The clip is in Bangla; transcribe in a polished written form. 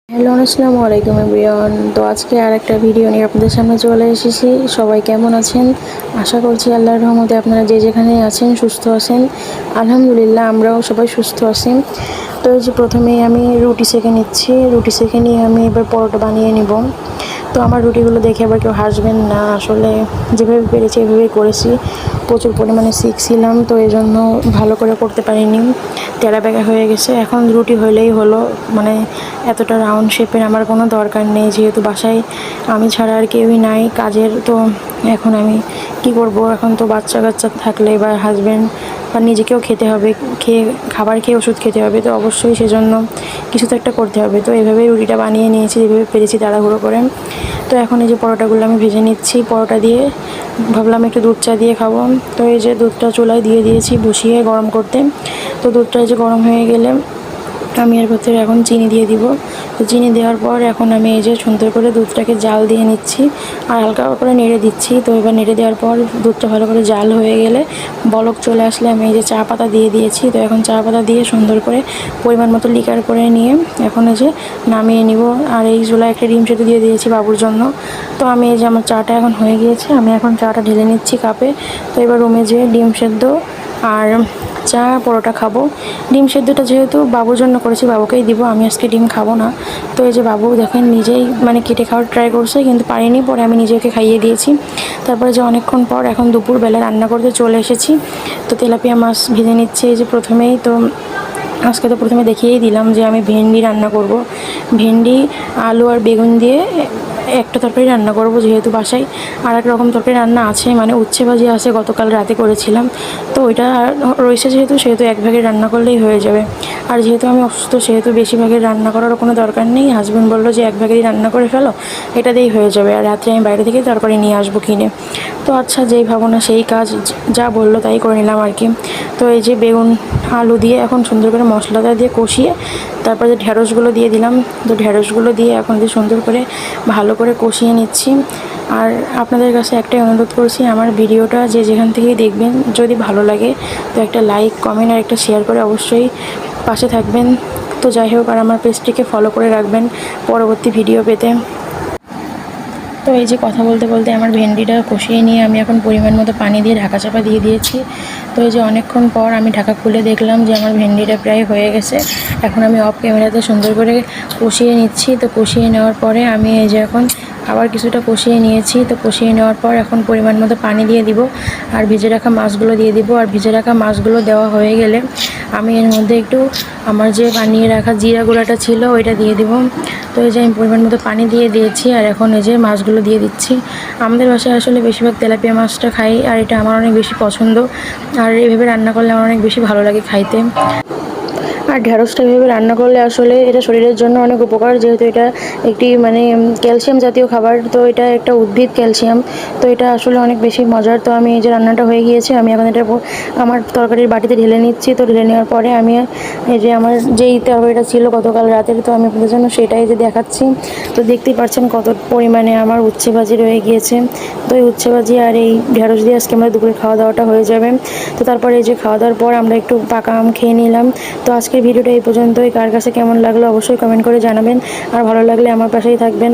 হ্যালো, আসসালামু আলাইকুম এভরিওয়ান। তো আজকে আর একটা ভিডিও নিয়ে আপনাদের সামনে চলে এসেছি। সবাই কেমন আছেন? আশা করছি আল্লাহর রহমতে আপনারা যে যেখানে আছেন সুস্থ আছেন। আলহামদুলিল্লাহ আমরাও সবাই সুস্থ আছি। তো এই যে প্রথমেই আমি রুটি সেঁকে নিচ্ছি। রুটি সেঁকে নিয়ে আমি এবার পরোটা বানিয়ে নিব। তো আমার রুটিগুলো দেখে আবার কেউ হাসবেন না, আসলে যেভাবে পেরেছি এভাবেই করেছি। প্রচুর পরিমাণে শিখছিলাম, তো এই জন্য ভালো করে করতে পারিনি, তেরা বেঁকা হয়ে গেছে। এখন রুটি হইলেই হলো, মানে এতটা রাউন্ড শেপের আমার কোনো দরকার নেই, যেহেতু বাসায় আমি ছাড়া আর কেউই নাই কাজের। তো এখন আমি কি করব, এখন তো বাচ্চা কাচ্চা থাকলে বা হাজব্যান্ড বা নিজেকেও খেতে হবে, খাবার খেয়ে ওষুধ খেতে হবে, তো অবশ্যই সেজন্য কিছু তো একটা করতে হবে। তো এভাবেই রুটিটা বানিয়ে নিয়েছি, যেভাবে পেরেছি তাড়াহুড়ো করে। তো এখন এই যে পরোটাগুলো আমি ভেজে নিচ্ছি। পরোটা দিয়ে ভাবলাম একটু দুধ চা দিয়ে খাবো। তো এই যে দুধটা চুলায় দিয়ে দিয়েছি বসিয়ে গরম করতে। তো দুধটা এই যে গরম হয়ে গেলে আমি এর ভেতরে এখন চিনি দিয়ে দিব। তো চিনি দেওয়ার পর এখন আমি এই যে সুন্দর করে দুধটাকে জাল দিয়ে নিচ্ছি আর হালকা করে নেড়ে দিচ্ছি। তো এবার নেড়ে দেওয়ার পর দুধটা ভালো করে জাল হয়ে গেলে, বলক চলে আসলে আমি এই যে চা পাতা দিয়ে দিয়েছি। তো এখন চা পাতা দিয়ে সুন্দর করে পরিমাণ মতো লিকার করে নিয়ে এখন এই যে নামিয়ে নিব। আর এই চুলায় একটা ডিম সেদ্ধ দিয়ে দিয়েছি বাবুর জন্য। তো আমি এই যে আমার চাটা এখন হয়ে গিয়েছে, আমি এখন চাটা ঢেলে নিচ্ছি কাপে। তো এবার রুমে যেয়ে ডিম সেদ্ধ আর চা পরোটা খাবো। ডিম সেদ্ধটা যেহেতু বাবুর জন্য করেছি, বাবুকেই দিব, আমি আজকে ডিম খাবো না। তো এই যে বাবু দেখেন নিজেই মানে কেটে খাওয়ার ট্রাই করছে, কিন্তু পারিনি, পরে আমি নিজেকে খাইয়ে দিয়েছি। তারপরে যে অনেকক্ষণ পর এখন দুপুরবেলা রান্না করতে চলে এসেছি। তো তেলাপিয়া মাছ ভেজে নিচ্ছে এই যে প্রথমেই। তো আজকে তো প্রথমে দেখিয়েই দিলাম যে আমি ভেন্ডি রান্না করব। ভেন্ডি, আলু আর বেগুন দিয়ে একটা তরকারি রান্না করব, যেহেতু বাসায় আর এক রকম তরকারি রান্না আছে, মানে উচ্ছে ভাজি আছে, গতকাল রাতে করেছিলাম। তো ওইটা রয়েছে সেহেতু এক ভাগে রান্না করলেই হয়ে যাবে। আর যেহেতু আমি অসুস্থ, সেহেতু বেশি ভাগের রান্না করারও কোনো দরকার নেই। হাজব্যান্ড বললো যে এক ভাগেরই রান্না করে ফেলো, এটা দিয়েই হয়ে যাবে, আর রাত্রে আমি বাইরে থেকে তরকারি নিয়ে আসবো কিনে। তো আচ্ছা, যেই ভাবনা সেই কাজ, যা বললো তাই করে নিলাম আর কি। তো এই যে বেগুন আলু দিয়ে এখন সুন্দর করে মশলাটা দিয়ে কষিয়ে তারপরে যে ঢ্যাঁড়সগুলো দিয়ে দিলাম। তো ঢ্যাঁড়সগুলো দিয়ে এখন যে সুন্দর করে ভালো করে কষিয়ে নিচ্ছি। আর আপনাদের কাছে একটাই অনুরোধ করছি, আমার ভিডিওটা যে যেখান থেকেই দেখবেন, যদি ভালো লাগে তো একটা লাইক, কমেন্ট আর একটা শেয়ার করে অবশ্যই পাশে থাকবেন। তো যাই হোক, আর আমার পেজটিকে ফলো করে রাখবেন পরবর্তী ভিডিও পেতে। তো এই যে কথা বলতে বলতে আমার ভেন্ডিটা কষিয়ে নিয়ে আমি এখন পরিমাণ মতো পানি দিয়ে ঢাকা চাপা দিয়ে দিয়েছি। তো এই যে অনেকক্ষণ পর আমি ঢাকা খুলে দেখলাম যে আমার ভেন্ডিটা প্রায় হয়ে গেছে। এখন আমি অফ ক্যামেরাতে সুন্দর করে কষিয়ে নিচ্ছি। তো কষিয়ে নেওয়ার পরে আমি এই যে এখন আবার কিছুটা কষিয়ে নিয়েছি। তো কষিয়ে নেওয়ার পর এখন পরিমাণ মতো পানি দিয়ে দিব আর ভেজে রাখা মাছগুলো দিয়ে দিব। আর ভেজে রাখা মাছগুলো দেওয়া হয়ে গেলে আমি এর মধ্যে একটু আমার যে বানিয়ে রাখা জিরা গুঁড়াটা ছিল ওইটা দিয়ে দিব। তো এই যে আমি পরিমাণ মতো পানি দিয়ে দিয়েছি আর এখন এই যে মাছগুলো দিয়ে দিচ্ছি। আমাদের বাসায় আসলে বেশিরভাগ তেলাপিয়া মাছটা খাই, আর এটা আমার অনেক বেশি পছন্দ। আর এইভাবে রান্না করলে আমার অনেক বেশি ভালো লাগে খাইতে। আর ঢ্যাঁড়সটা এভাবে রান্না করলে আসলে এটা শরীরের জন্য অনেক উপকার, যেহেতু এটা একটি মানে ক্যালসিয়াম জাতীয় খাবার। তো এটা একটা উদ্ভিদ ক্যালসিয়াম, তো এটা আসলে অনেক বেশি মজার। তো আমি এই যে রান্নাটা হয়ে গিয়েছে, আমি এখন এটা আমার তরকারির বাটিতে ঢেলে নিচ্ছি। তো ঢেলে নেওয়ার পরে আমি এই যে আমার যেই তরকারিটা ছিল গতকাল রাতের, তো আমি আপনাদের জন্য সেটাই যে দেখাচ্ছি। তো দেখতেই পাচ্ছেন কত পরিমাণে আমার উচ্ছে ভাজি রয়ে গিয়েছে। তো এই উচ্ছে ভাজি আর এই ঢ্যাঁড়স দিয়ে আজকে আমরা দুপুরে খাওয়া দাওয়াটা হয়ে যাবে। তো তারপরে এই যে খাওয়া দাওয়ার পর আমরা একটু পাকা আম খেয়ে নিলাম। তো আজকের ভিডিওটা এই পর্যন্তই। কার কাছে কেমন লাগলো অবশ্যই কমেন্ট করে জানাবেন, আর ভালো লাগলে আমার পাশেই থাকবেন।